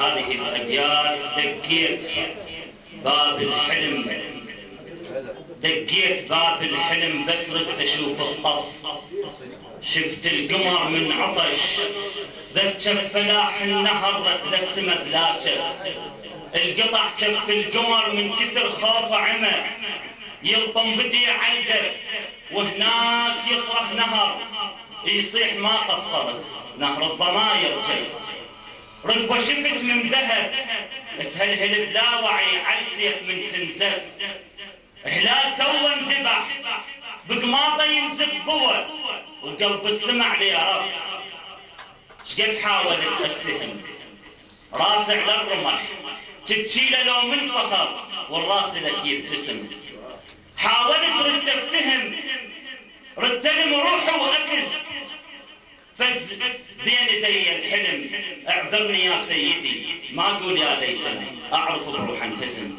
هذه الأبيات دقيت باب الحلم، دقيت باب الحلم بس ردت أشوف الطف، شفت القمر من عطش بس جف فلاح النهر للسما بلا جف، القطع جف القمر من كثر خوفه عمى، يلطم بدي عيده وهناك يصرخ نهر يصيح ما قصرت نهر الضماير جف، ركبه شفت من ذهب تهلهل بلا وعي عالسيف من تنزف، هلال تو انذبح بقماطه ينزف ضوى وقلب السمع لي يا رب، شقد حاولت افتهم راسي على الرمح تبكيله لو من صخر والراس لك يبتسم، حاولت رد افتهم ردت لم روحي واكز فز بين يدي الحلم، اعذرني يا سيدي ما اقول يا ليتني اعرف بروح انهزم.